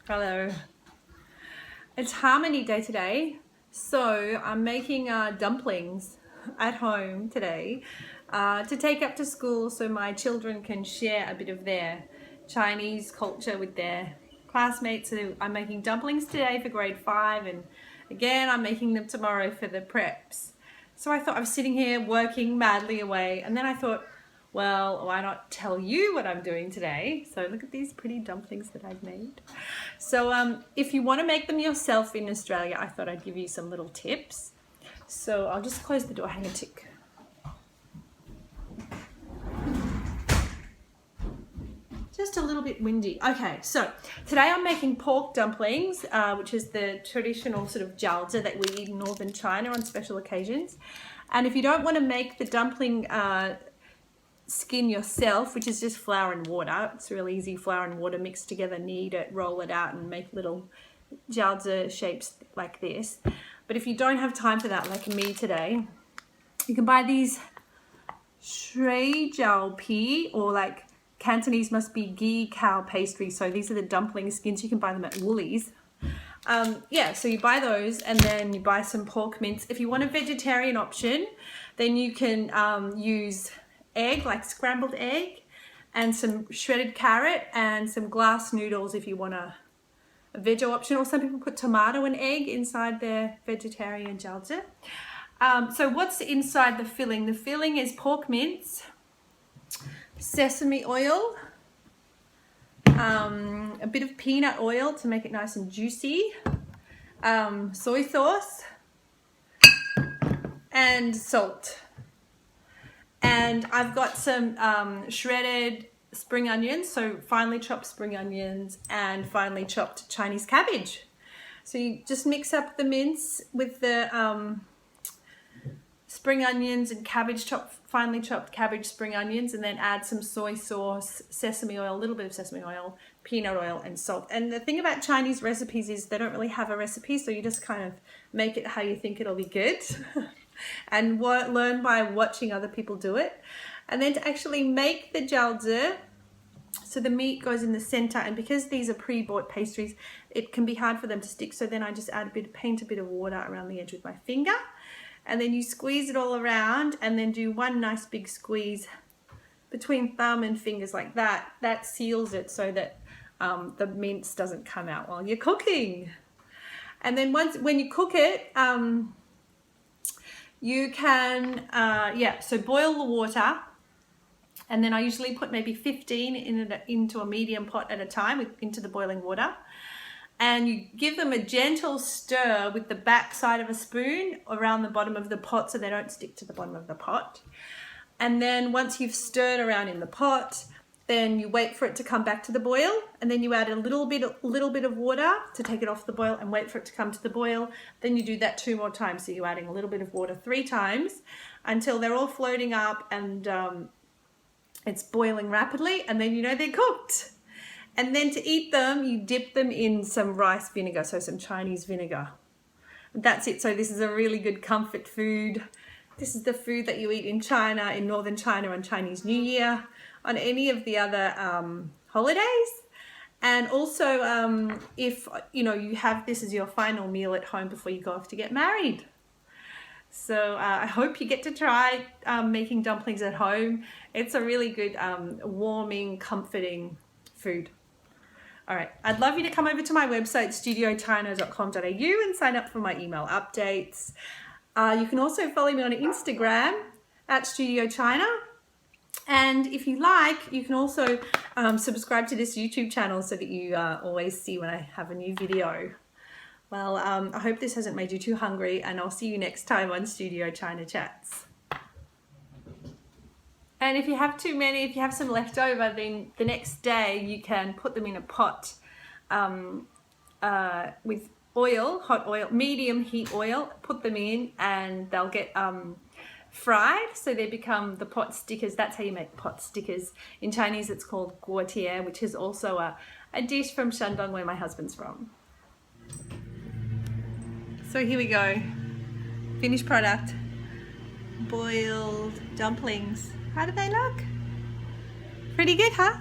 Hello. It's Harmony Day today, so I'm making dumplings at home today to take up to school so my children can share a bit of their Chinese culture with their classmates. So I'm making dumplings today for grade 5, and again I'm making them tomorrow for the preps. So I thought, I was sitting here working madly away, and then I thought, well, why not tell you what I'm doing today? So look at these pretty dumplings that I've made. So if you want to make them yourself in Australia, I thought I'd give you some little tips. So I'll just close the door, hang a tick. Just a little bit windy. Okay, so today I'm making pork dumplings, which is the traditional sort of jiaozi that we eat in northern China on special occasions. And if you don't want to make the dumpling skin yourself, which is just flour and water, it's really easy, flour and water mixed together, knead it, roll it out and make little jiaozi shapes like this. But if you don't have time for that, like me today, you can buy these shuijiao, or like Cantonese must be ghee cow pastry. So these are the dumpling skins. You can buy them at Woolies. Yeah, so you buy those, and then you buy some pork mince. If you want a vegetarian option, then you can use egg, like scrambled egg, and some shredded carrot and some glass noodles if you want a veg option. Or some people put tomato and egg inside their vegetarian jiaozi. So what's inside the filling? The filling is pork mince, sesame oil, a bit of peanut oil to make it nice and juicy, soy sauce, and salt. And I've got some shredded spring onions, so finely chopped spring onions and finely chopped Chinese cabbage. So you just mix up the mince with the spring onions and cabbage, finely chopped cabbage, spring onions, and then add some soy sauce, sesame oil, a little bit of sesame oil, peanut oil, and salt. And the thing about Chinese recipes is they don't really have a recipe, so you just kind of make it how you think it'll be good. And learn by watching other people do it. And then to actually make the jiaozi, so the meat goes in the center, and because these are pre-bought pastries, it can be hard for them to stick. So then I just paint a bit of water around the edge with my finger, and then you squeeze it all around, and then do one nice big squeeze between thumb and fingers like that. That seals it so that the mince doesn't come out while you're cooking. And then when you cook it, you can, so boil the water, and then I usually put maybe 15 into a medium pot at a time into the boiling water. And you give them a gentle stir with the back side of a spoon around the bottom of the pot so they don't stick to the bottom of the pot. And then once you've stirred around in the pot, then you wait for it to come back to the boil, and then you add a little bit of water to take it off the boil and wait for it to come to the boil. Then you do that 2 more times. So you're adding a little bit of water 3 times until they're all floating up and it's boiling rapidly, and then you know they're cooked. And then to eat them, you dip them in some rice vinegar, so some Chinese vinegar. That's it. So this is a really good comfort food. This is the food that you eat in China, in northern China on Chinese New Year, on any of the other holidays. And also if you have this as your final meal at home before you go off to get married. So I hope you get to try making dumplings at home. It's a really good warming, comforting food. All right, I'd love you to come over to my website, studiochina.com.au, and sign up for my email updates. You can also follow me on Instagram at Studio China. And if you like, you can also subscribe to this YouTube channel so that you always see when I have a new video. Well, I hope this hasn't made you too hungry, and I'll see you next time on Studio China Chats. And if you have too many, if you have some left over, then the next day you can put them in a pot with oil, hot oil, medium heat oil, put them in, and they'll get fried, so they become the pot stickers. That's how you make pot stickers. In Chinese it's called guotie, which is also a dish from Shandong, where my husband's from. So here we go, finished product, boiled dumplings. How do they look? Pretty good, huh?